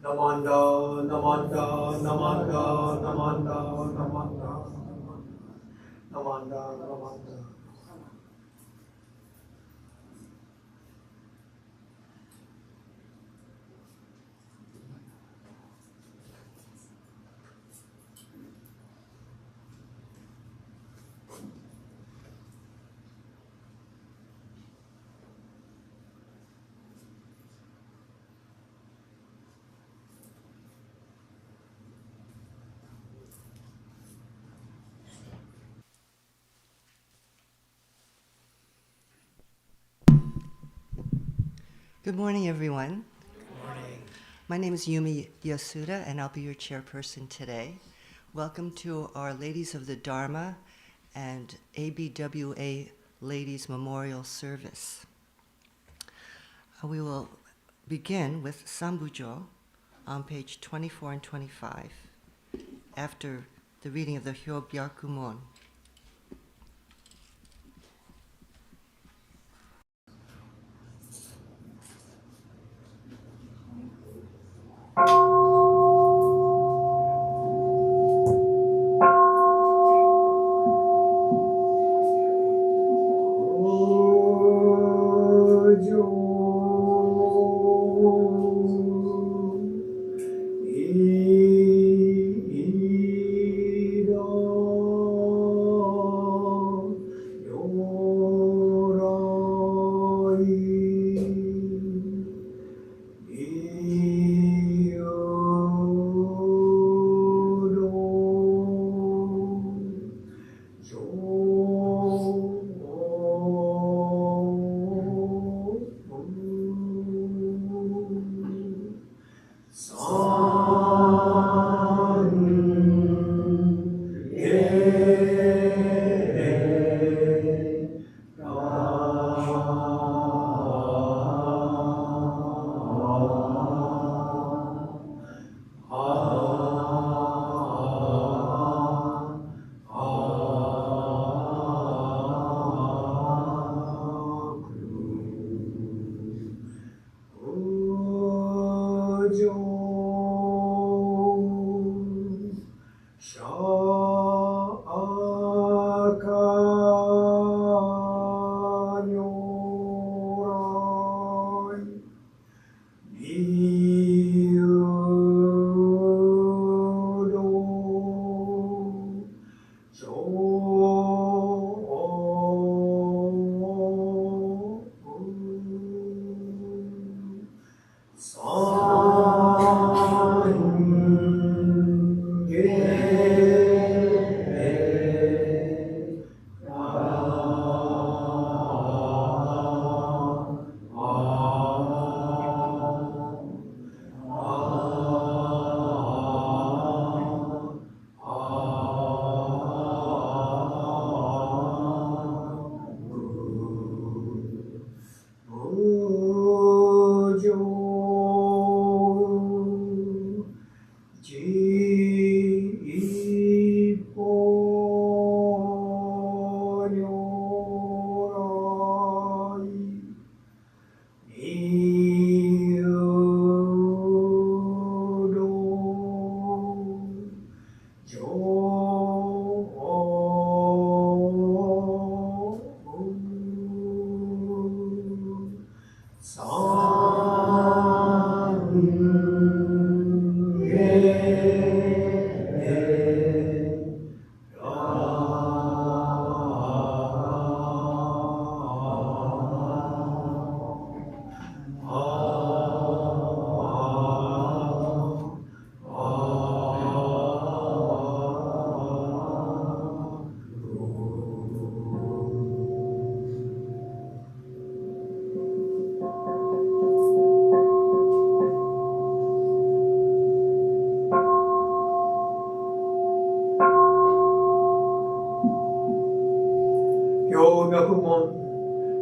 Namanda, Namanda, Namanda, Namanda, Namanda, Namanda, Namanda. Good morning, everyone. Good morning. My name is Yumi Yasuda, and I'll be your chairperson today. Welcome to our Ladies of the Dharma and ABWA Ladies Memorial Service. We will begin with Sambujo on page 24 and 25, after the reading of the Hyobyakumon.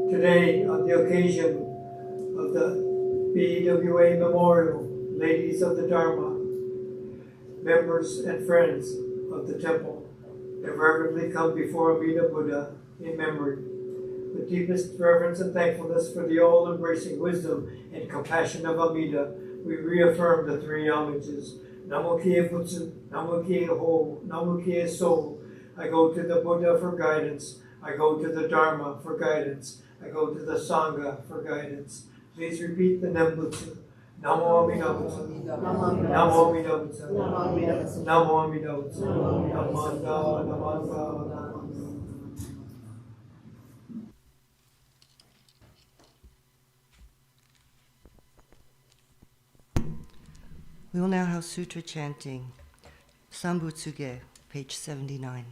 Today, on the occasion of the BWA Memorial, Ladies of the Dharma, members and friends of the temple have reverently come before Amida Buddha in memory, with deepest reverence and thankfulness for the all-embracing wisdom and compassion of Amida, we reaffirm the three homages. Namo Kie Butsu, Namo Kie Ho, Namo Kie So. I go to the Buddha for guidance. I go to the Dharma for guidance. I go to the Sangha for guidance. Please repeat the Nembutsu. Namo Amida Butsu. Namo Amida Butsu. Namo Amida Butsu. Namanda, Namanda, Namanda. We will now have sutra chanting. Sambutsuge, page 79.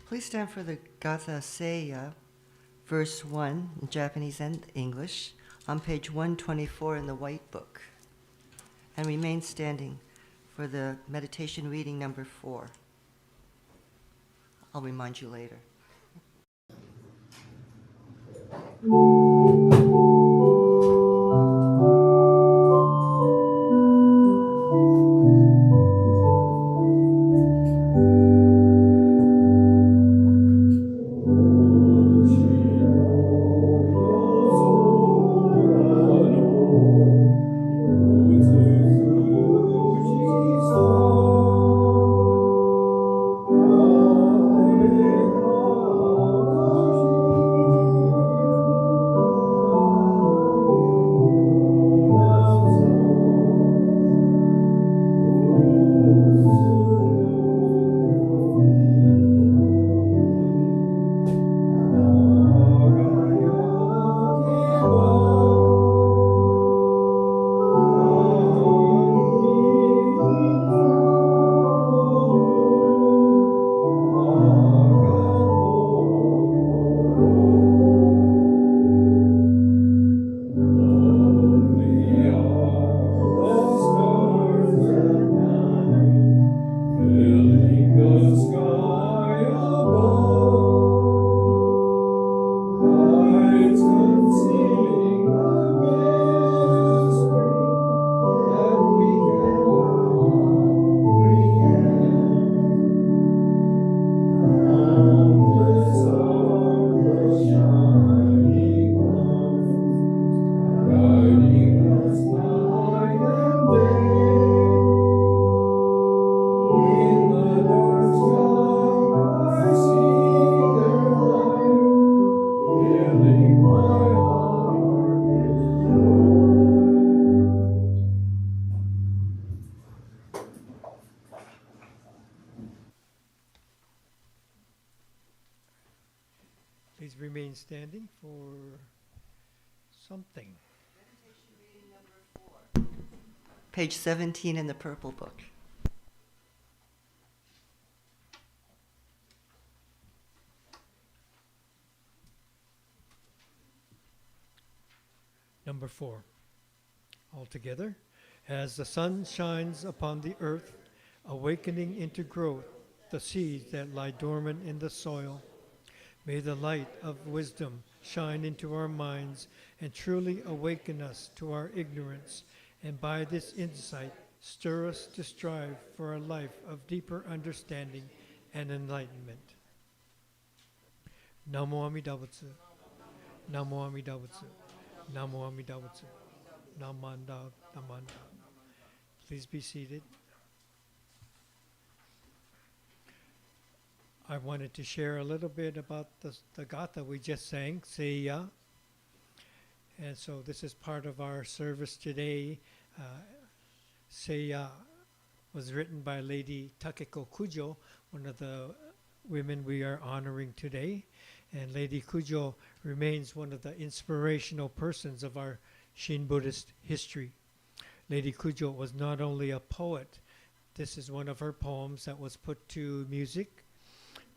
Please stand for the Gatha Seiya, verse 1 in Japanese and English, on page 124 in the White Book, and remain standing for the meditation reading number 4. I'll remind you later. Please remain standing for something. Meditation reading number 4. Page 17 in the purple book. Number 4. All together. As the sun shines upon the earth, awakening into growth the seeds that lie dormant in the soil, may the light of wisdom shine into our minds and truly awaken us to our ignorance, and by this insight stir us to strive for a life of deeper understanding and enlightenment. Namo Amida Butsu. Namo Amida Butsu. Namo Amida Butsu. Namanda, Namanda. Please be seated. I wanted to share a little bit about the Gatha we just sang, Seiya. And so this is part of our service today. Seiya was written by Lady Takeko Kujo, one of the women we are honoring today. And Lady Kujo remains one of the inspirational persons of our Shin Buddhist history. Lady Kujo was not only a poet, this is one of her poems that was put to music,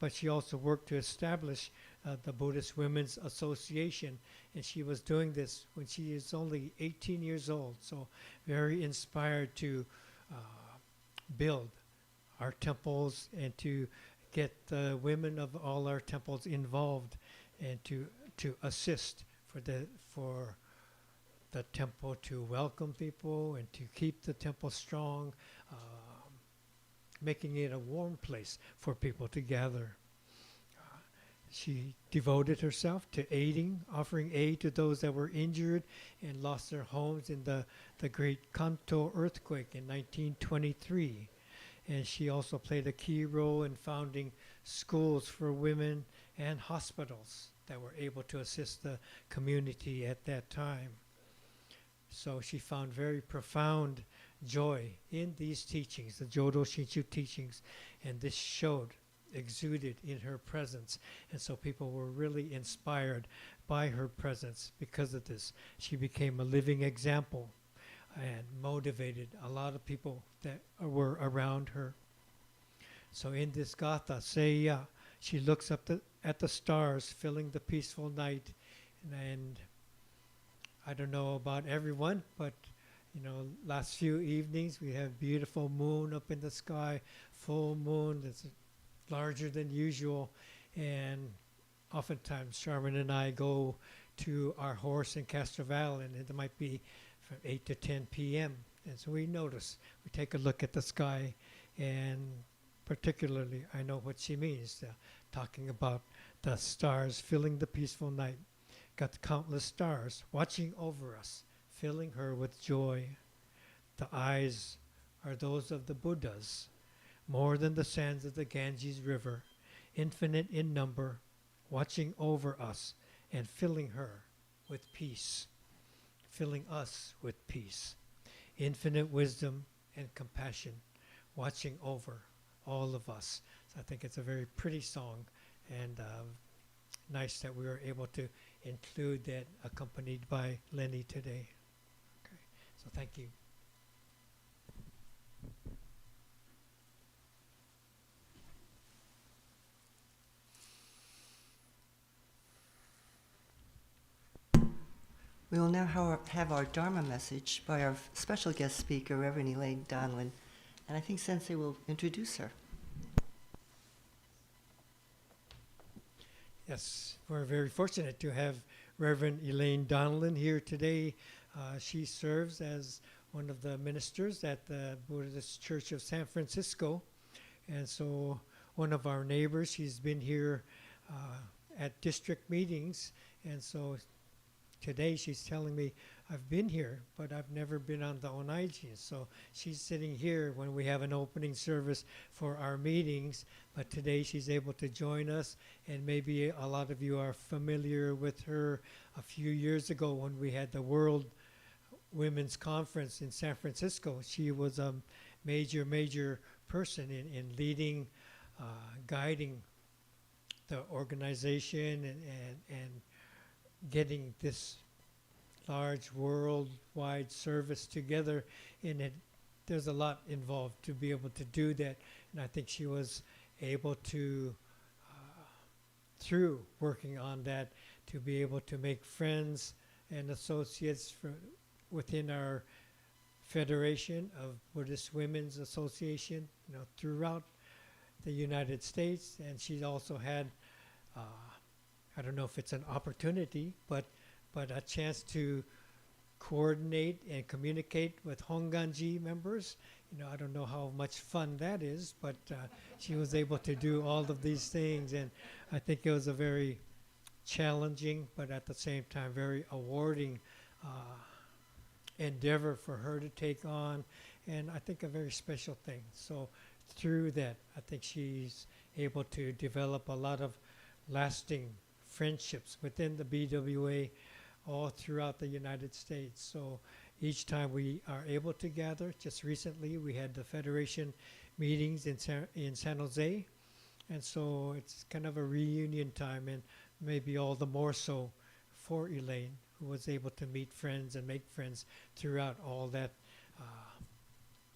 but she also worked to establish the Buddhist Women's Association, and she was doing this when she is only 18 years old, so very inspired to build our temples and to get the women of all our temples involved and to assist for the temple to welcome people and to keep the temple strong, making it a warm place for people to gather. She devoted herself to offering aid to those that were injured and lost their homes in the great Kanto earthquake in 1923. And she also played a key role in founding schools for women and hospitals that were able to assist the community at that time. So she found very profound joy in these teachings, the Jodo Shinshu teachings, and this exuded in her presence. And so people were really inspired by her presence because of this. She became a living example and motivated a lot of people that were around her. So in this Gatha, Seiya, she looks up at the stars filling the peaceful night, and I don't know about everyone, but last few evenings we have beautiful moon up in the sky, full moon that's larger than usual, and oftentimes Charmin and I go to our horse in Castroval, and it might be from 8 to 10 p.m. And so we take a look at the sky, and particularly I know what she means, talking about the stars filling the peaceful night. Got countless stars watching over us, filling her with joy. The eyes are those of the Buddhas, more than the sands of the Ganges River, infinite in number, watching over us and filling her with peace, filling us with peace. Infinite wisdom and compassion, watching over all of us. So I think it's a very pretty song, and nice that we were able to include that accompanied by Lenny today. Okay, so thank you. We will now have our Dharma message by our special guest speaker, Reverend Elaine Donlin, and I think Sensei will introduce her. Yes, we're very fortunate to have Reverend Elaine Donlin here today. She serves as one of the ministers at the Buddhist Church of San Francisco, and so one of our neighbors. She's been here at district meetings, and so today she's telling me, I've been here, but I've never been on the Onaiji. So she's sitting here when we have an opening service for our meetings, but today she's able to join us, and maybe a lot of you are familiar with her a few years ago when we had the World Women's Conference in San Francisco. She was a major person in leading, guiding the organization and getting this large worldwide service together in it. There's a lot involved to be able to do that, and I think she was able to, through working on that, to be able to make friends and associates within our Federation of Buddhist Women's Association, throughout the United States. And she also had, I don't know if it's an opportunity, but a chance to coordinate and communicate with Honganji members. I don't know how much fun that is, but she was able to do all of these things, and I think it was a very challenging, but at the same time very awarding endeavor for her to take on, and I think a very special thing. So through that, I think she's able to develop a lot of lasting friendships within the BWA all throughout the United States. So each time we are able to gather, just recently we had the Federation meetings in San Jose, and so it's kind of a reunion time, and maybe all the more so for Elaine, who was able to meet friends and make friends throughout all that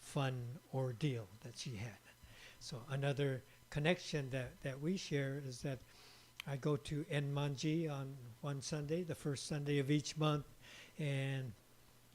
fun ordeal that she had. So another connection that we share is that I go to Enmanji on one Sunday, the first Sunday of each month, and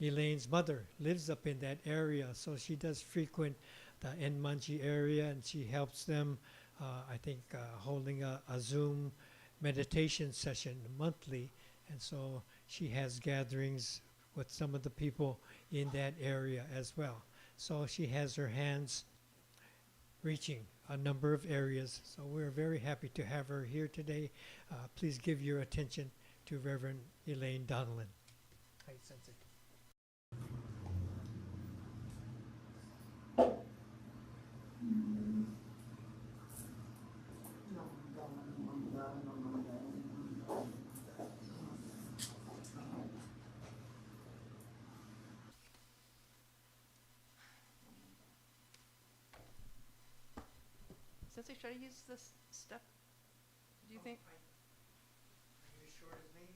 Elaine's mother lives up in that area, so she does frequent the Enmanji area, and she helps them, I think, holding a Zoom meditation session monthly, and so she has gatherings with some of the people in that area as well. So she has her hands reaching a number of areas. So we're very happy to have her here today. Please give your attention to Reverend Elaine Donlin. Hi, Sensei. Sensei, should I use this step? Do you think? Are you as short as me?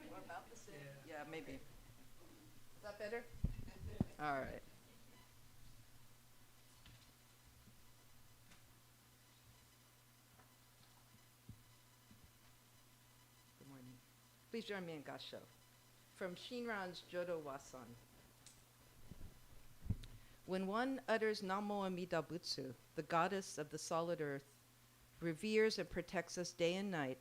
We're about the same. Yeah, maybe. Is that better? All right. Good morning. Please join me in Gassho. From Shinran's Jodo Wasan. When one utters Namo Amida Butsu, the goddess of the solid earth, reveres and protects us day and night,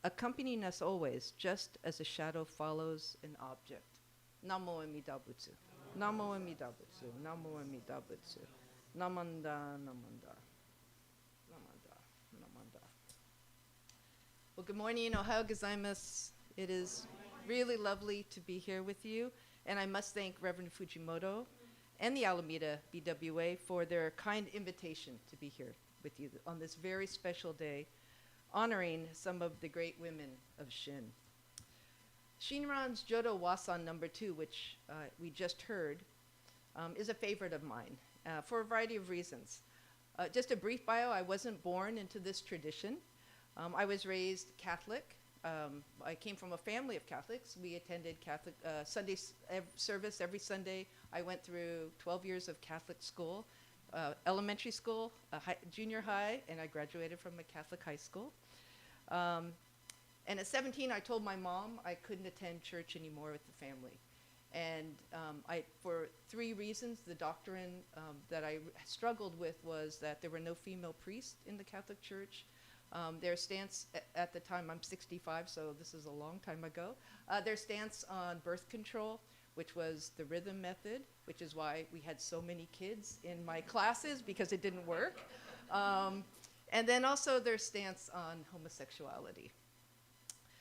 accompanying us always, just as a shadow follows an object. Namo Amida Butsu. Namo Amida Butsu. Namo Amida Butsu. Namanda, namanda. Namanda, namanda. Well, good morning, Ohio gozaimasu. It is really lovely to be here with you, and I must thank Reverend Fujimoto and the Alameda BWA for their kind invitation to be here with you on this very special day, honoring some of the great women of Shin. Shinran's Jodo Wasan number 2, which we just heard, is a favorite of mine for a variety of reasons. Just a brief bio, I wasn't born into this tradition. I was raised Catholic. I came from a family of Catholics. We attended Catholic Sunday service every Sunday. I went through 12 years of Catholic school, elementary school, junior high, and I graduated from a Catholic high school. And at 17, I told my mom I couldn't attend church anymore with the family. And for 3 reasons, the doctrine that I struggled with was that there were no female priests in the Catholic Church. Their stance at the time, I'm 65, so this is a long time ago, their stance on birth control, which was the rhythm method, which is why we had so many kids in my classes, because it didn't work. And then also their stance on homosexuality.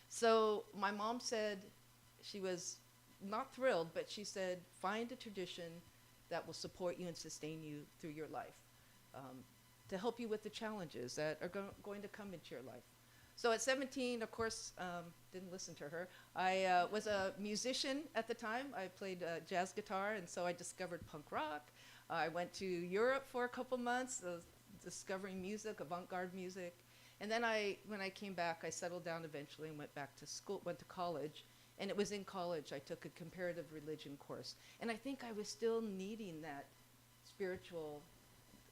So my mom said, she was not thrilled, but she said, find a tradition that will support you and sustain you through your life, to help you with the challenges that are going to come into your life. So at 17, of course, didn't listen to her. I was a musician at the time. I played jazz guitar, and so I discovered punk rock. I went to Europe for a couple months, discovering music, avant-garde music. And then when I came back, I settled down eventually and went back to school, went to college. And it was in college I took a comparative religion course. And I think I was still needing that spiritual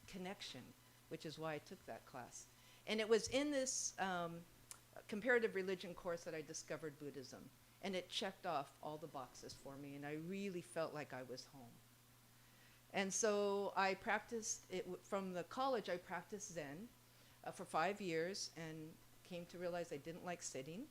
connection, which is why I took that class. And it was in this comparative religion course that I discovered Buddhism. And it checked off all the boxes for me, and I really felt like I was home. And so I practiced it from the college. I practiced Zen for 5 years and came to realize I didn't like sitting.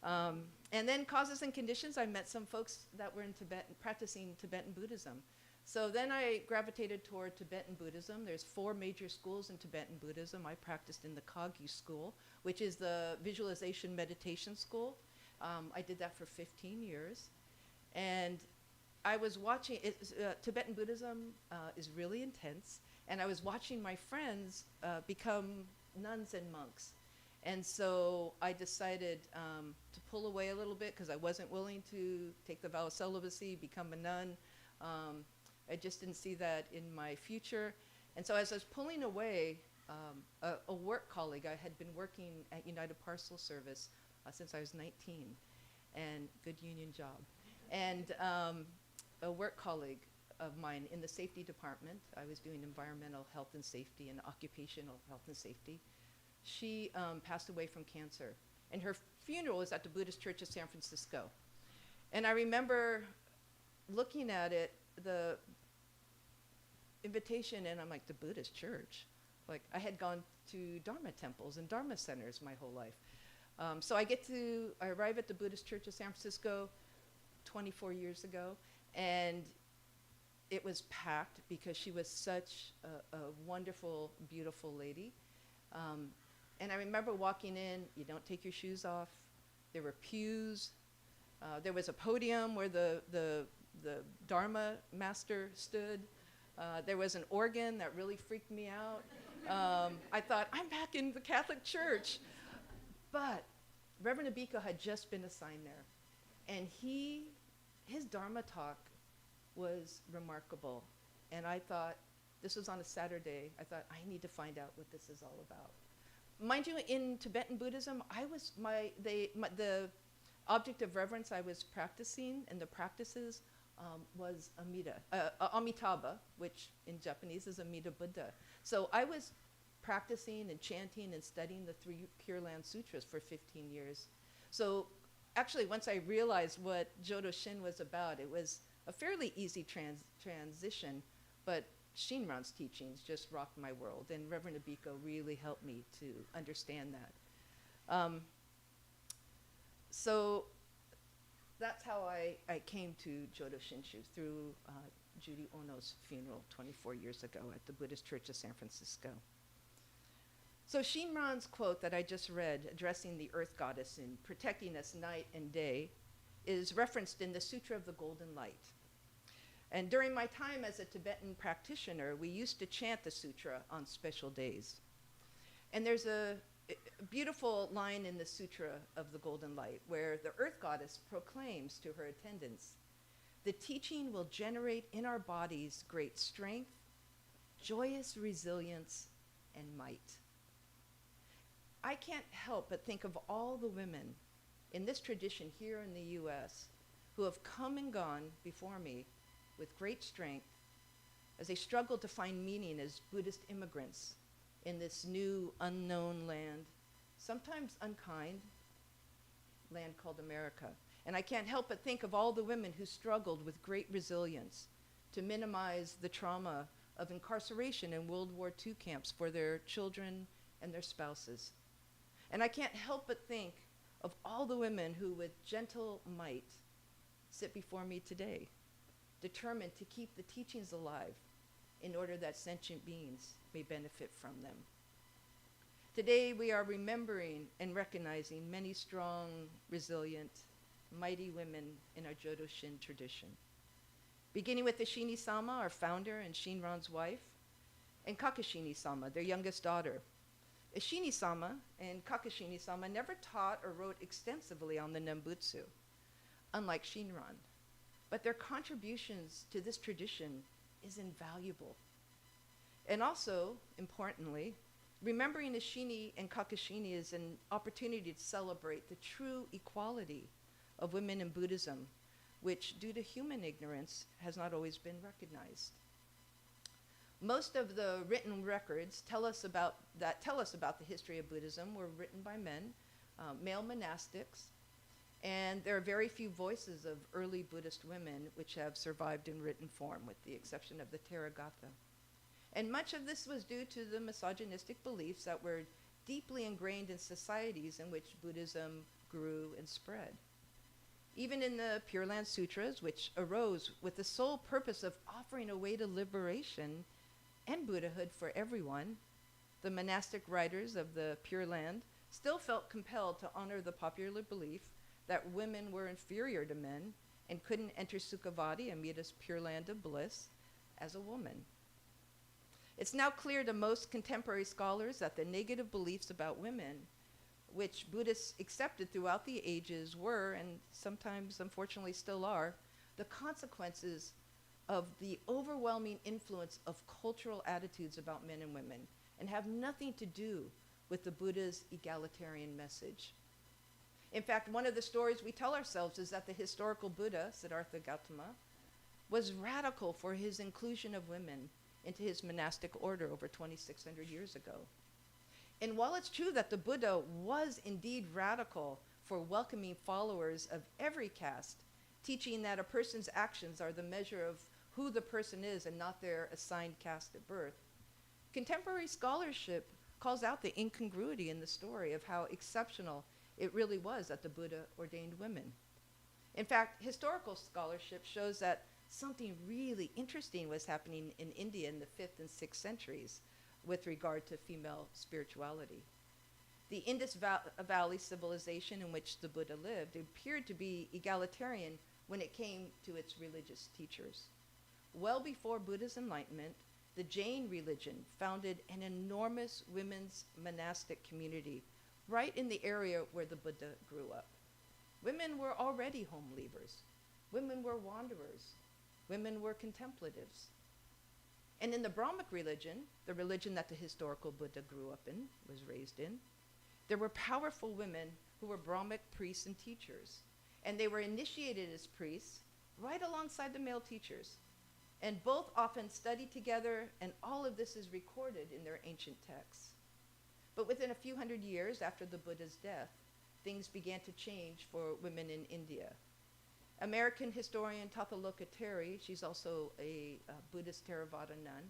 And then causes and conditions, I met some folks that were in Tibet practicing Tibetan Buddhism. So then I gravitated toward Tibetan Buddhism. There's 4 major schools in Tibetan Buddhism. I practiced in the Kagyu school, which is the visualization meditation school. I did that for 15 years. And I was watching, Tibetan Buddhism is really intense, and I was watching my friends become nuns and monks. And so I decided to pull away a little bit because I wasn't willing to take the vow of celibacy, become a nun. I just didn't see that in my future. And so as I was pulling away, a work colleague, I had been working at United Parcel Service since I was 19, and good union job. And a work colleague of mine in the safety department, I was doing environmental health and safety and occupational health and safety. She passed away from cancer, and her funeral was at the Buddhist Church of San Francisco. And I remember looking at it, the invitation, and I'm like, the Buddhist church? Like, I had gone to Dharma temples and Dharma centers my whole life. So I arrive at the Buddhist Church of San Francisco 24 years ago, and it was packed because she was such a wonderful, beautiful lady. And I remember walking in, you don't take your shoes off. There were pews. There was a podium where the Dharma master stood. There was an organ that really freaked me out. I thought, I'm back in the Catholic Church. But Reverend Abiko had just been assigned there. And his Dharma talk was remarkable. And I thought, this was on a Saturday, I thought, I need to find out what this is all about. Mind you, in Tibetan Buddhism, the object of reverence I was practicing and the practices was Amitabha, which in Japanese is Amida Buddha. So I was practicing and chanting and studying the 3 Pure Land Sutras for 15 years. So actually, once I realized what Jodo Shin was about, it was a fairly easy transition, but Shinran's teachings just rocked my world, and Reverend Abiko really helped me to understand that. So that's how I came to Jodo Shinshu, through Judy Ono's funeral 24 years ago at the Buddhist Church of San Francisco. So Shinran's quote that I just read, addressing the earth goddess and protecting us night and day, is referenced in the Sutra of the Golden Light. And during my time as a Tibetan practitioner, we used to chant the sutra on special days. And there's a beautiful line in the Sutra of the Golden Light where the earth goddess proclaims to her attendants, the teaching will generate in our bodies great strength, joyous resilience, and might. I can't help but think of all the women in this tradition here in the US who have come and gone before me with great strength as they struggled to find meaning as Buddhist immigrants in this new unknown land, sometimes unkind, land called America. And I can't help but think of all the women who struggled with great resilience to minimize the trauma of incarceration in World War II camps for their children and their spouses. And I can't help but think of all the women who with gentle might sit before me today, determined to keep the teachings alive in order that sentient beings may benefit from them. Today we are remembering and recognizing many strong, resilient, mighty women in our Jodo Shin tradition. Beginning with Eshinni-sama, our founder and Shinran's wife, and Kakushinni-sama, their youngest daughter. Eshinni-sama and Kakushinni-sama never taught or wrote extensively on the Nembutsu, unlike Shinran. But their contributions to this tradition is invaluable. And also, importantly, remembering Eshinni and Kakushinni is an opportunity to celebrate the true equality of women in Buddhism, which, due to human ignorance, has not always been recognized. Most of the written records tell us about the history of Buddhism were written by men, male monastics, and there are very few voices of early Buddhist women which have survived in written form, with the exception of the Therigatha. And much of this was due to the misogynistic beliefs that were deeply ingrained in societies in which Buddhism grew and spread. Even in the Pure Land Sutras, which arose with the sole purpose of offering a way to liberation and Buddhahood for everyone, the monastic writers of the Pure Land still felt compelled to honor the popular belief that women were inferior to men and couldn't enter Sukhavati, Amita's Pure Land of Bliss, as a woman. It's now clear to most contemporary scholars that the negative beliefs about women, which Buddhists accepted throughout the ages, were, and sometimes unfortunately still are, the consequences of the overwhelming influence of cultural attitudes about men and women, and have nothing to do with the Buddha's egalitarian message. In fact, one of the stories we tell ourselves is that the historical Buddha, Siddhartha Gautama, was radical for his inclusion of women into his monastic order over 2,600 years ago. And while it's true that the Buddha was indeed radical for welcoming followers of every caste, teaching that a person's actions are the measure of who the person is and not their assigned caste at birth, contemporary scholarship calls out the incongruity in the story of how exceptional it really was that the Buddha ordained women. In fact, historical scholarship shows that something really interesting was happening in India in the 5th and 6th centuries with regard to female spirituality. The Indus Valley civilization in which the Buddha lived appeared to be egalitarian when it came to its religious teachers. Well before Buddha's enlightenment, the Jain religion founded an enormous women's monastic community right in the area where the Buddha grew up. Women were already home leavers. Women were wanderers. Women were contemplatives. And in the Brahmic religion, the religion that the historical Buddha grew up in, was raised in, there were powerful women who were Brahmic priests and teachers. And they were initiated as priests right alongside the male teachers. And both often studied together, and all of this is recorded in their ancient texts. But within a few hundred years after the Buddha's death, things began to change for women in India. American historian Tathaluka Terry, she's also a Buddhist Theravada nun,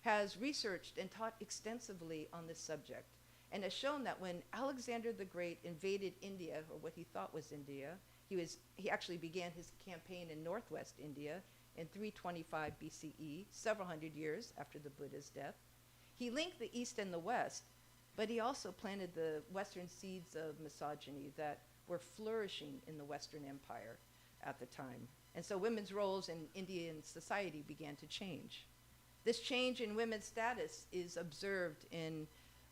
has researched and taught extensively on this subject, and has shown that when Alexander the Great invaded India, or what he thought was India, he actually began his campaign in northwest India in 325 BCE, several hundred years after the Buddha's death. He linked the East and the West, but he also planted the Western seeds of misogyny that were flourishing in the Western Empire at the time. And so women's roles in Indian society began to change. This change in women's status is observed in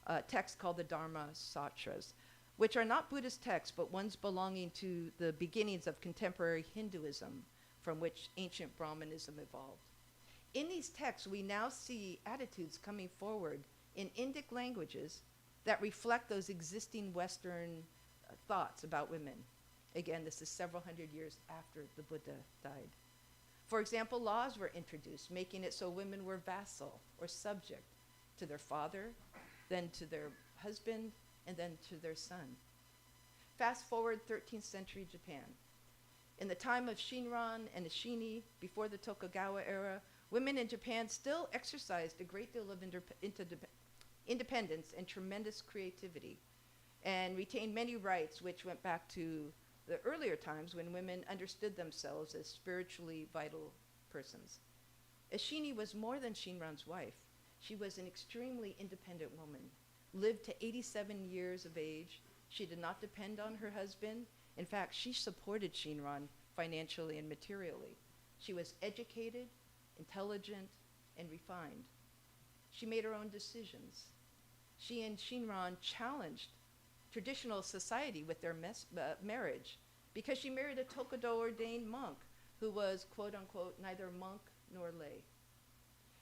a text called the Dharma Sutras, which are not Buddhist texts, but ones belonging to the beginnings of contemporary Hinduism, from which ancient Brahmanism evolved. In these texts, we now see attitudes coming forward in Indic languages that reflect those existing Western thoughts about women. Again, this is several hundred years after the Buddha died. For example, laws were introduced, making it so women were vassal or subject to their father, then to their husband, and then to their son. Fast forward 13th century Japan. In the time of Shinran and Eshinni, before the Tokugawa era, women in Japan still exercised a great deal of independence and tremendous creativity, and retained many rights which went back to the earlier times when women understood themselves as spiritually vital persons. Eshinni was more than Shinran's wife. She was an extremely independent woman, lived to 87 years of age. She did not depend on her husband. In fact, she supported Shinran financially and materially. She was educated, intelligent, and refined. She made her own decisions. She and Shinran challenged traditional society with their marriage, because she married a Tokudo ordained monk who was, quote unquote, neither monk nor lay.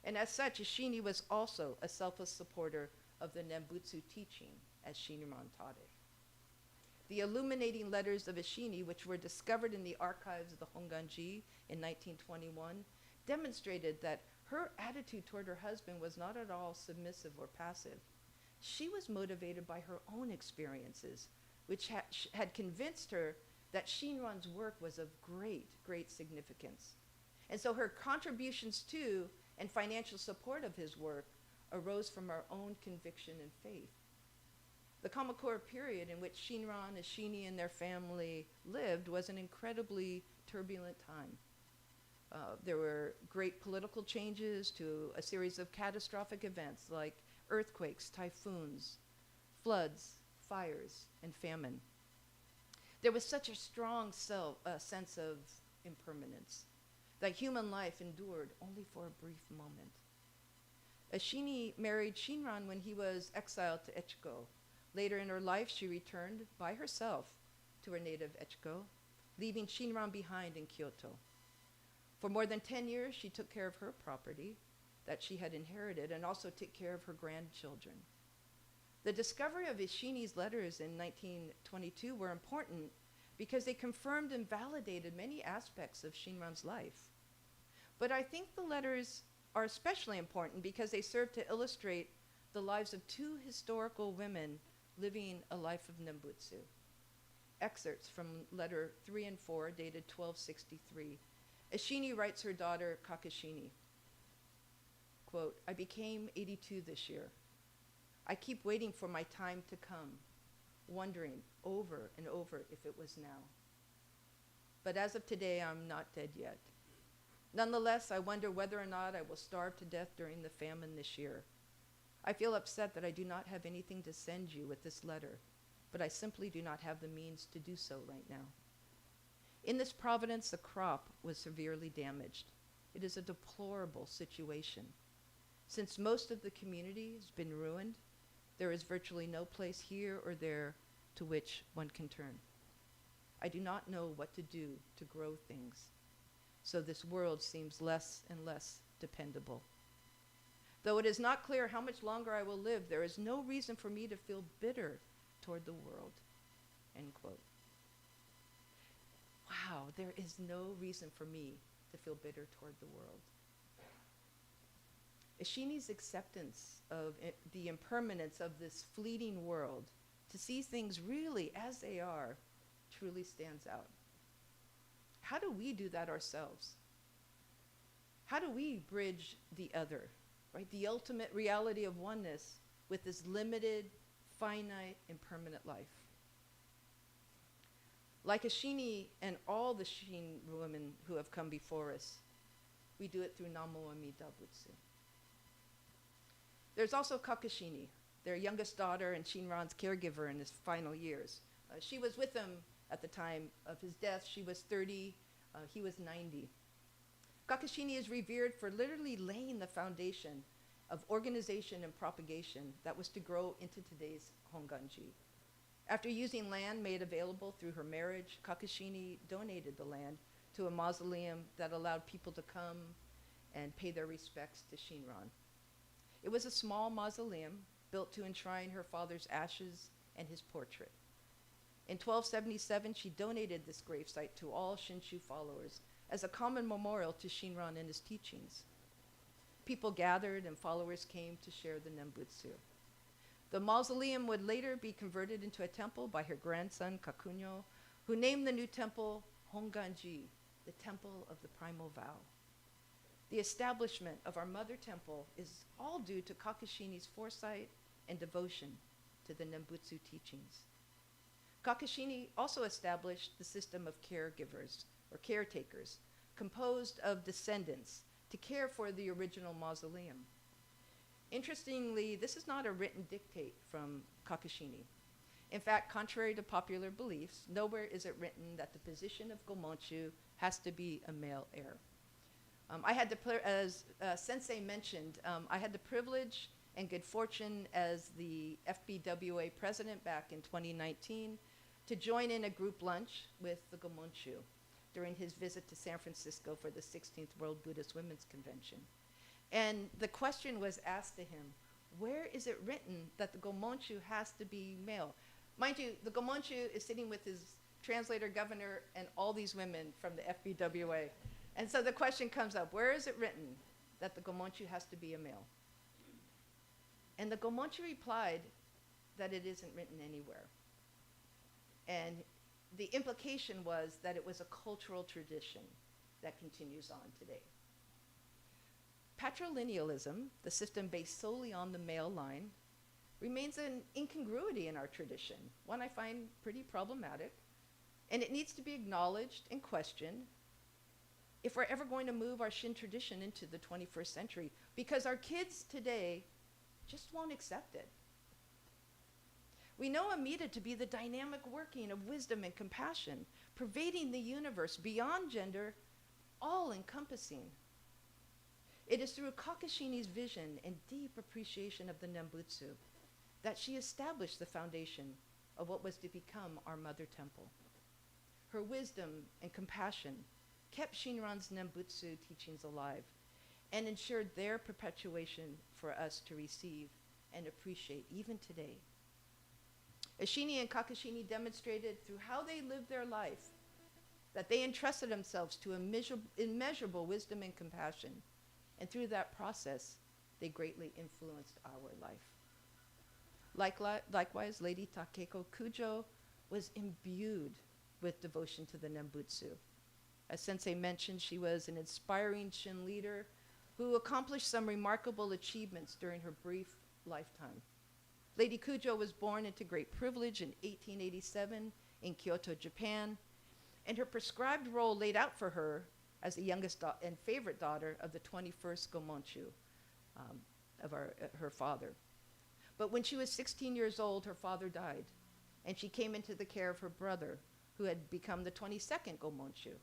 And as such, Eshinni was also a selfless supporter of the Nembutsu teaching as Shinran taught it. The illuminating letters of Eshinni, which were discovered in the archives of the Honganji in 1921, demonstrated that her attitude toward her husband was not at all submissive or passive. She was motivated by her own experiences, which had convinced her that Shinran's work was of great, great significance. And so her contributions to and financial support of his work arose from her own conviction and faith. The Kamakura period in which Shinran, Eshinni, and their family lived was an incredibly turbulent time. There were great political changes to a series of catastrophic events like earthquakes, typhoons, floods, fires, and famine. There was such a strong sense of impermanence that human life endured only for a brief moment. Eshinni married Shinran when he was exiled to Echiko. Later in her life, she returned by herself to her native Echiko, leaving Shinran behind in Kyoto. For more than 10 years, she took care of her property that she had inherited and also took care of her grandchildren. The discovery of Eshinni's letters in 1922 were important because they confirmed and validated many aspects of Shinran's life. But I think the letters are especially important because they serve to illustrate the lives of two historical women living a life of Nembutsu. Excerpts from letter 3 and 4, dated 1263. Eshinni writes her daughter, Kakushinni, quote, "I became 82 this year. I keep waiting for my time to come, wondering over and over if it was now. But as of today, I'm not dead yet. Nonetheless, I wonder whether or not I will starve to death during the famine this year. I feel upset that I do not have anything to send you with this letter, but I simply do not have the means to do so right now. In this province, the crop was severely damaged. It is a deplorable situation. Since most of the community has been ruined, there is virtually no place here or there to which one can turn. I do not know what to do to grow things, so this world seems less and less dependable. Though it is not clear how much longer I will live, there is no reason for me to feel bitter toward the world." End quote. Wow, there is no reason for me to feel bitter toward the world. Eshinni's acceptance of the impermanence of this fleeting world, to see things really as they are, truly stands out. How do we do that ourselves? How do we bridge the other, right? The ultimate reality of oneness with this limited, finite, impermanent life. Like Eshinni and all the Shin women who have come before us, we do it through Namo Amida Butsu. There's also Kakushinni, their youngest daughter and Shinran's caregiver in his final years. She was with him at the time of his death. She was 30, he was 90. Kakushinni is revered for literally laying the foundation of organization and propagation that was to grow into today's Honganji. After using land made available through her marriage, Kakushinni donated the land to a mausoleum that allowed people to come and pay their respects to Shinran. It was a small mausoleum built to enshrine her father's ashes and his portrait. In 1277, she donated this gravesite to all Shinshu followers as a common memorial to Shinran and his teachings. People gathered and followers came to share the Nembutsu. The mausoleum would later be converted into a temple by her grandson, Kakunyo, who named the new temple Honganji, the Temple of the Primal Vow. The establishment of our mother temple is all due to Kakushinni's foresight and devotion to the Nembutsu teachings. Kakushinni also established the system of caregivers, or caretakers, composed of descendants to care for the original mausoleum. Interestingly, this is not a written dictate from Kakushinni. In fact, contrary to popular beliefs, nowhere is it written that the position of Gomonchu has to be a male heir. As Sensei mentioned, I had the privilege and good fortune as the FBWA president back in 2019 to join in a group lunch with the Gomonchu during his visit to San Francisco for the 16th World Buddhist Women's Convention. And the question was asked to him, where is it written that the Gomonchu has to be male? Mind you, the Gomonchu is sitting with his translator, governor, and all these women from the FBWA. And so the question comes up, where is it written that the Gomonchu has to be a male? And the Gomonchu replied that it isn't written anywhere. And the implication was that it was a cultural tradition that continues on today. Patrilinealism, the system based solely on the male line, remains an incongruity in our tradition, one I find pretty problematic, and it needs to be acknowledged and questioned if we're ever going to move our Shin tradition into the 21st century, because our kids today just won't accept it. We know Amida to be the dynamic working of wisdom and compassion, pervading the universe beyond gender, all-encompassing. It is through Kakushinni's vision and deep appreciation of the Nembutsu that she established the foundation of what was to become our mother temple. Her wisdom and compassion kept Shinran's Nembutsu teachings alive and ensured their perpetuation for us to receive and appreciate even today. Eshinni and Kakushinni demonstrated through how they lived their life that they entrusted themselves to immeasurable wisdom and compassion, and through that process, they greatly influenced our life. Likewise, Lady Takeko Kujo was imbued with devotion to the Nembutsu. As Sensei mentioned, she was an inspiring Shin leader who accomplished some remarkable achievements during her brief lifetime. Lady Kujo was born into great privilege in 1887 in Kyoto, Japan, and her prescribed role laid out for her as the youngest and favorite daughter of the 21st Gomonchu of her father. But when she was 16 years old, her father died, and she came into the care of her brother, who had become the 22nd Gomonchu.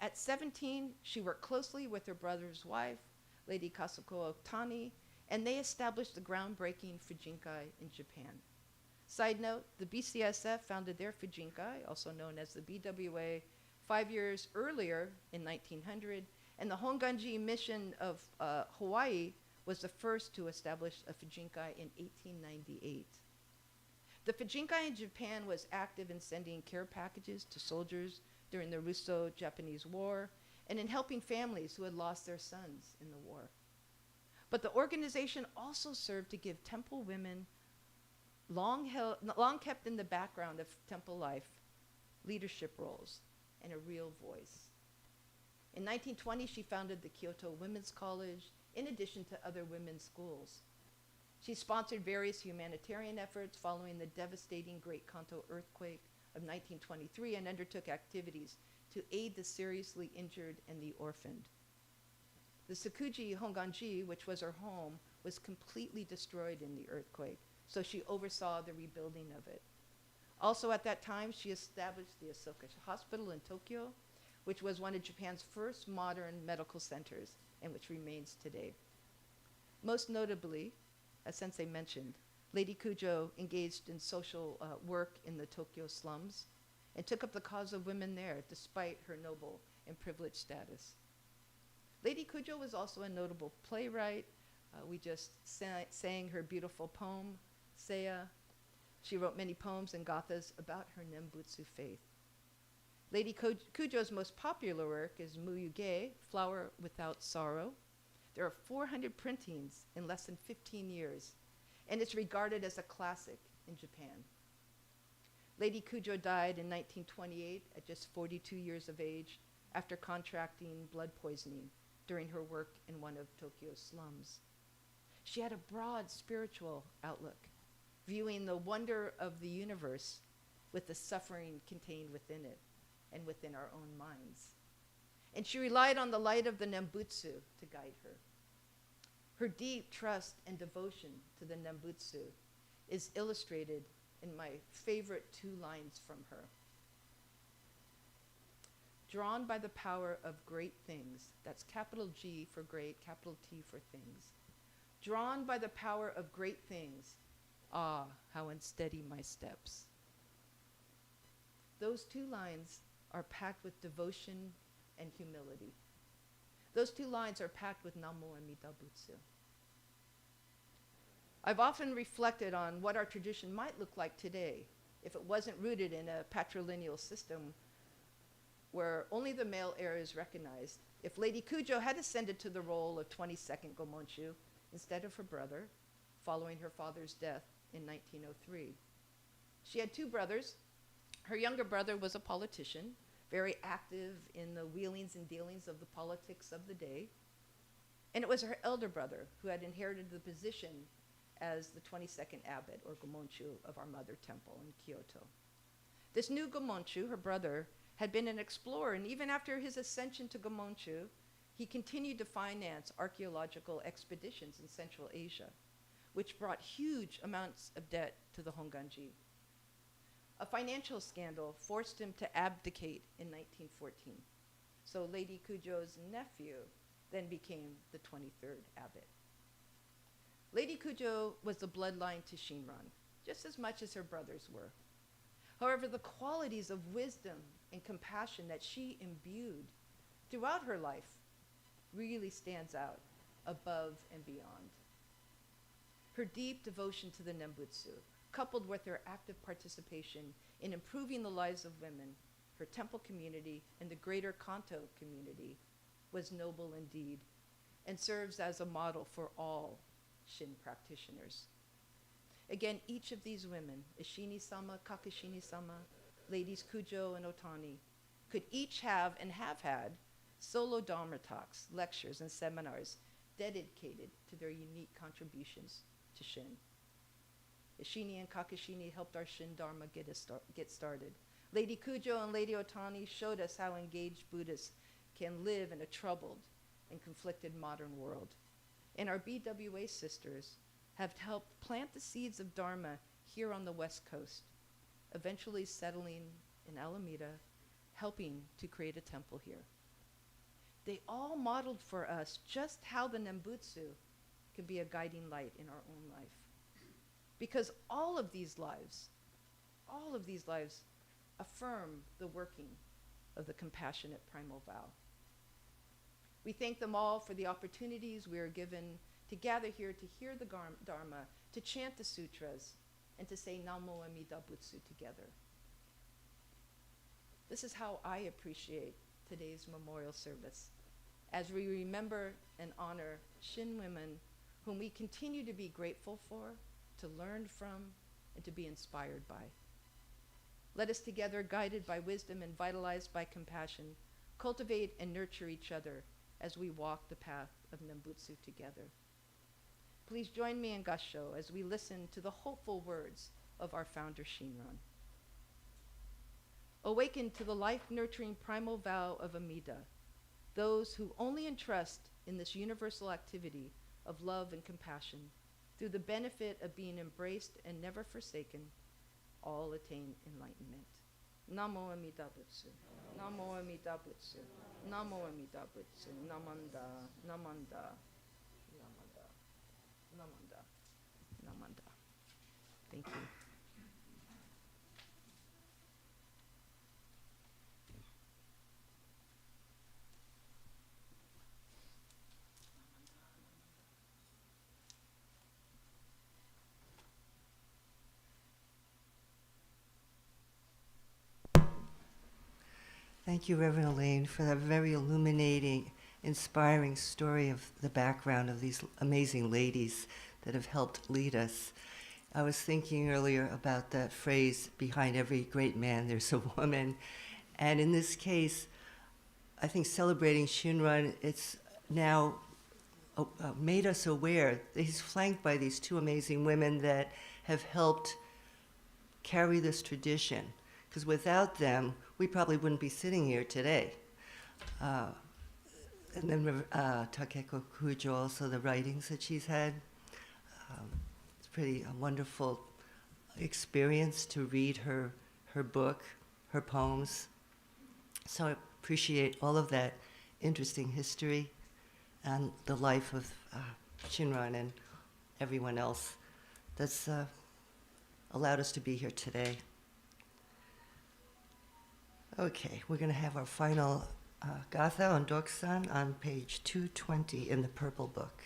At 17, she worked closely with her brother's wife, Lady Kazuko Ohtani, and they established the groundbreaking Fujinkai in Japan. Side note, the BCSF founded their Fujinkai, also known as the BWA, 5 years earlier in 1900, and the Honganji mission of Hawaii was the first to establish a Fujinkai in 1898. The Fujinkai in Japan was active in sending care packages to soldiers during the Russo-Japanese War and in helping families who had lost their sons in the war. But the organization also served to give temple women, long kept in the background of temple life, leadership roles and a real voice. In 1920, she founded the Kyoto Women's College, in addition to other women's schools. She sponsored various humanitarian efforts following the devastating Great Kanto earthquake of 1923 and undertook activities to aid the seriously injured and the orphaned. The Sakuji Honganji, which was her home, was completely destroyed in the earthquake, so she oversaw the rebuilding of it. Also at that time, she established the Asoka Hospital in Tokyo, which was one of Japan's first modern medical centers and which remains today. Most notably, as Sensei mentioned, Lady Kujo engaged in social work in the Tokyo slums and took up the cause of women there despite her noble and privileged status. Lady Kujo was also a notable playwright. We just sang her beautiful poem, Seiya. She wrote many poems and gathas about her Nembutsu faith. Lady Kujo's most popular work is Muyuge, Flower Without Sorrow. There are 400 printings in less than 15 years, and it's regarded as a classic in Japan. Lady Kujo died in 1928 at just 42 years of age after contracting blood poisoning during her work in one of Tokyo's slums. She had a broad spiritual outlook, viewing the wonder of the universe with the suffering contained within it and within our own minds. And she relied on the light of the Nembutsu to guide her. Her deep trust and devotion to the Nembutsu is illustrated in my favorite 2 lines from her. Drawn by the power of great things, that's capital G for great, capital T for things. Drawn by the power of great things, ah, how unsteady my steps. Those 2 lines are packed with devotion and humility. Those two lines are packed with Namo Amida Butsu. I've often reflected on what our tradition might look like today if it wasn't rooted in a patrilineal system where only the male heir is recognized. If Lady Kujo had ascended to the role of 22nd Gomonchu instead of her brother, following her father's death in 1903. She had two brothers. Her younger brother was a politician, very active in the wheelings and dealings of the politics of the day. And it was her elder brother who had inherited the position as the 22nd abbot, or Gomonchu, of our mother temple in Kyoto. This new Gomonchu, her brother, had been an explorer, and even after his ascension to Gomonchu, he continued to finance archaeological expeditions in Central Asia, which brought huge amounts of debt to the Honganji. A financial scandal forced him to abdicate in 1914. So Lady Kujo's nephew then became the 23rd abbot. Lady Kujo was the bloodline to Shinran, just as much as her brothers were. However, the qualities of wisdom and compassion that she imbued throughout her life really stands out above and beyond. Her deep devotion to the Nembutsu, coupled with her active participation in improving the lives of women, her temple community, and the greater Kanto community, was noble indeed, and serves as a model for all Shin practitioners. Again, each of these women, Eshinni-sama, Kakushinni-sama, Ladies Kujo and Ohtani, could each have and have had solo Dharma talks, lectures, and seminars dedicated to their unique contributions to Shin. Eshinni and Kakushinni helped our Shin Dharma get started. Lady Kujo and Lady Ohtani showed us how engaged Buddhists can live in a troubled and conflicted modern world. And our BWA sisters have helped plant the seeds of Dharma here on the West Coast, eventually settling in Alameda, helping to create a temple here. They all modeled for us just how the Nembutsu can be a guiding light in our own life. Because all of these lives affirm the working of the compassionate primal vow. We thank them all for the opportunities we are given to gather here to hear the Dharma, to chant the sutras, and to say Namo Amida Butsu together. This is how I appreciate today's memorial service, as we remember and honor Shin women whom we continue to be grateful for, to learn from, and to be inspired by. Let us together, guided by wisdom and vitalized by compassion, cultivate and nurture each other as we walk the path of Nembutsu together. Please join me in Gassho as we listen to the hopeful words of our founder Shinran. Awaken to the life-nurturing primal vow of Amida, those who only entrust in this universal activity of love and compassion, through the benefit of being embraced and never forsaken, all attain enlightenment. Namo Amida Butsu. Namo Amida Butsu. Namo Amida Butsu. Namanda. Namanda. Namanda. Namanda. Namanda. Thank you. Thank you, Reverend Elaine, for that very illuminating, inspiring story of the background of these amazing ladies that have helped lead us. I was thinking earlier about that phrase, behind every great man, there's a woman. And in this case, I think celebrating Shinran, it's now made us aware that he's flanked by these two amazing women that have helped carry this tradition. Because without them, we probably wouldn't be sitting here today. And then Takeko Kujo, also the writings that she's had. It's pretty a wonderful experience to read her book, her poems. So I appreciate all of that interesting history and the life of Shinran and everyone else that's allowed us to be here today. Okay, we're going to have our final Gatha on Doksan on page 220 in the Purple Book.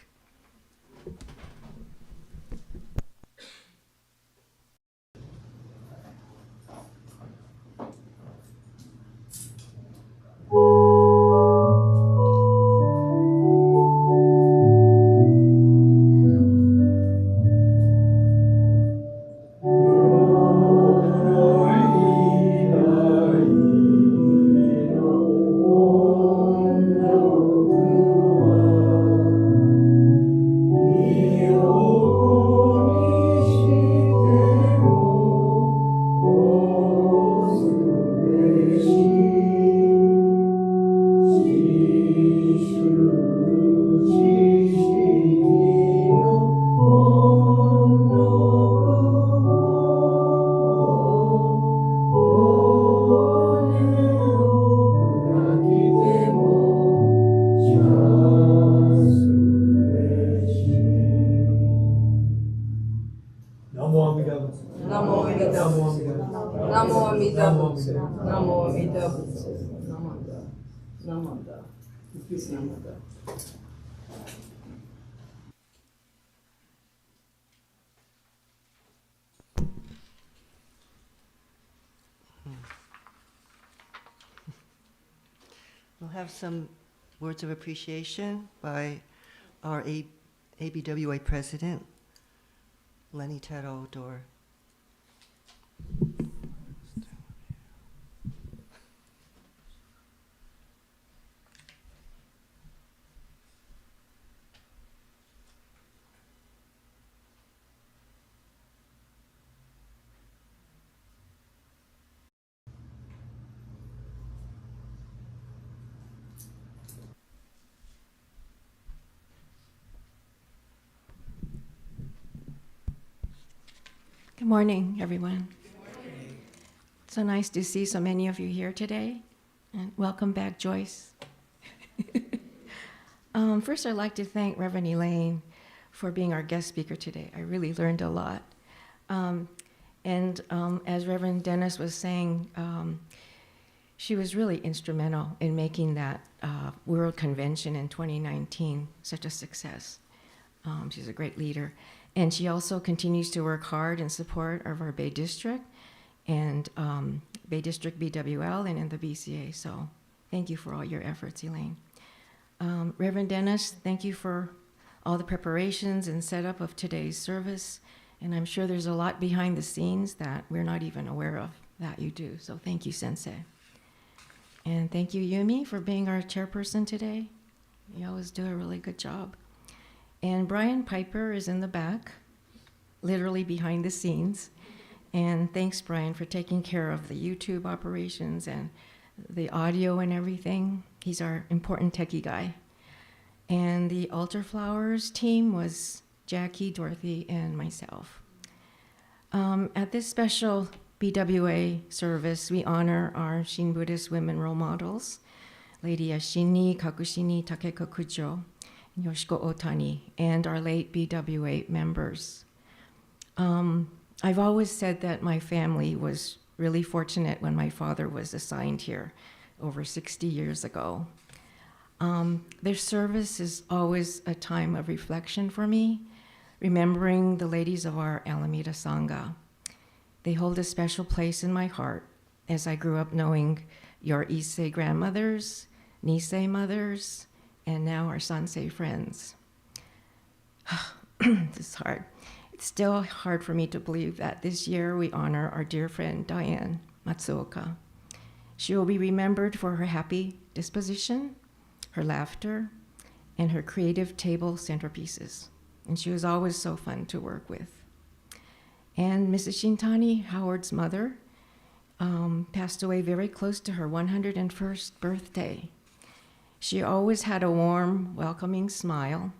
We'll have some words of appreciation by our ABWA president, Lenny Taro Dor. Good morning, everyone. So nice to see so many of you here today. And welcome back, Joyce. First, I'd like to thank Reverend Elaine for being our guest speaker today. I really learned a lot. As Reverend Dennis was saying, she was really instrumental in making that World Convention in 2019 such a success. She's a great leader. And she also continues to work hard in support of our Bay District and Bay District BWL and in the BCA. So thank you for all your efforts, Elaine. Reverend Dennis, thank you for all the preparations and setup of today's service. And I'm sure there's a lot behind the scenes that we're not even aware of that you do. So thank you, Sensei. And thank you, Yumi, for being our chairperson today. You always do a really good job. And Brian Piper is in the back, literally behind the scenes. And thanks, Brian, for taking care of the YouTube operations and the audio and everything. He's our important techie guy. And the Altar Flowers team was Jackie, Dorothy, and myself. At this special BWA service, we honor our Shin Buddhist women role models, Lady Eshinni, Kakushinni, Takeko, Kujo, Yoshiko, Ohtani, and our late BWA members. I've always said that my family was really fortunate when my father was assigned here over 60 years ago. Their service is always a time of reflection for me, remembering the ladies of our Alameda Sangha. They hold a special place in my heart as I grew up knowing your Issei grandmothers, Nisei mothers, and now our sensei friends. This is hard. It's still hard for me to believe that this year we honor our dear friend Diane Matsuoka. She will be remembered for her happy disposition, her laughter, and her creative table centerpieces. And she was always so fun to work with. And Mrs. Shintani, Howard's mother, passed away very close to her 101st birthday. She always had a warm, welcoming smile,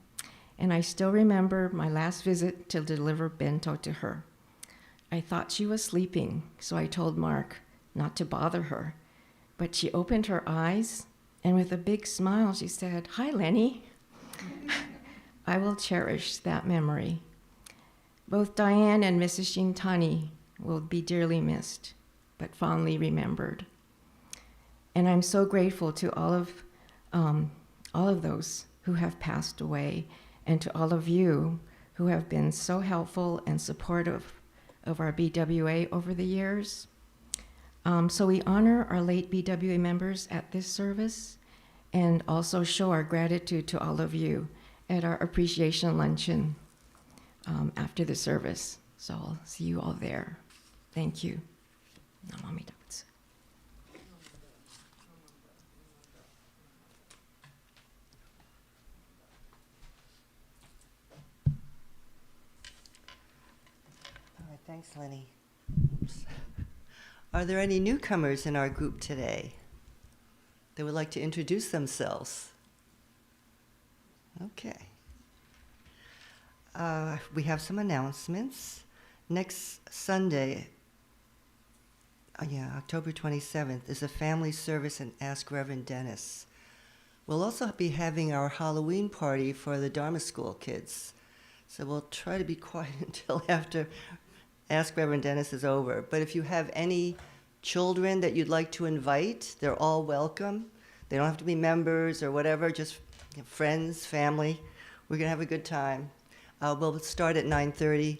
and I still remember my last visit to deliver bento to her. I thought she was sleeping, so I told Mark not to bother her, but she opened her eyes, and with a big smile, she said, "Hi, Lenny." I will cherish that memory. Both Diane and Mrs. Shintani will be dearly missed, but fondly remembered. And I'm so grateful to all of those who have passed away, and to all of you who have been so helpful and supportive of our BWA over the years. So we honor our late BWA members at this service, and also show our gratitude to all of you at our appreciation luncheon after the service. So I'll see you all there. Thank you. Namo Amida Butsu. All right, thanks, Lenny. Oops. Are there any newcomers in our group today that would like to introduce themselves? Okay. We have some announcements. Next Sunday, October 27th, is a family service and Ask Reverend Dennis. We'll also be having our Halloween party for the Dharma School kids. So we'll try to be quiet until after Ask Reverend Dennis is over. But if you have any children that you'd like to invite, they're all welcome. They don't have to be members or whatever, just friends, family. We're going to have a good time. We'll start at 9:30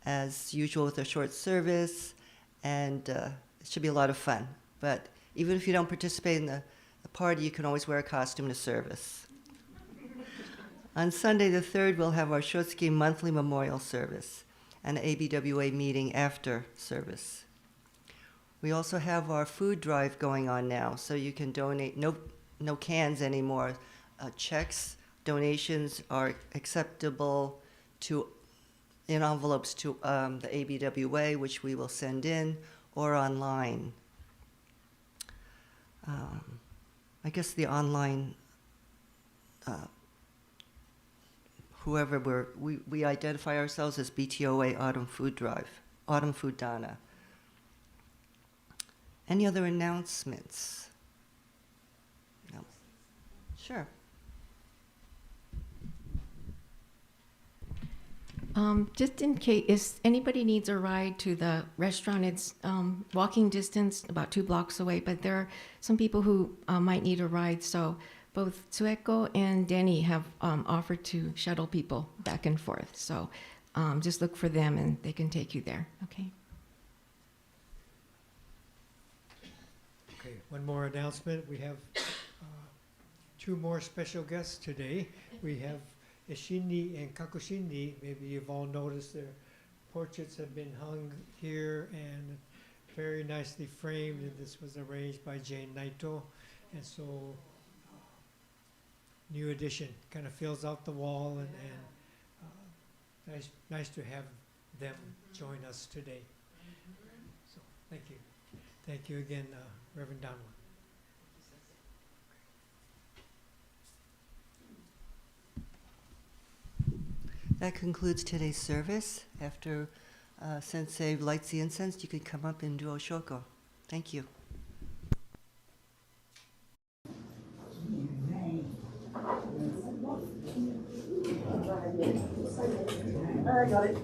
as usual with a short service, and it should be a lot of fun. But even if you don't participate in the party, you can always wear a costume to service. On Sunday the 3rd, we'll have our Shotsuki monthly memorial service and an ABWA meeting after service. We also have our food drive going on now, so you can donate, no cans anymore. Checks, donations are acceptable in envelopes to the ABWA, which we will send in, or online. I guess the online, whoever we identify ourselves as BTOA Autumn Food Drive, Autumn Food Dana. Any other announcements? No. Sure. Just in case, if anybody needs a ride to the restaurant, it's walking distance, about 2 blocks away, but there are some people who might need a ride, so both Tsueko and Denny have offered to shuttle people back and forth, so just look for them and they can take you there, okay? Okay, one more announcement. We have 2 more special guests today. We have Eshinni and Kakushinni. Maybe you've all noticed their portraits have been hung here and very nicely framed, and this was arranged by Jane Naito. And so, new addition, kind of fills out the wall, and nice to have them join us today. So, thank you. Thank you again, Reverend Donlin. That concludes today's service. After Sensei lights the incense, you can come up and do Yoshiko. Thank you. I got it.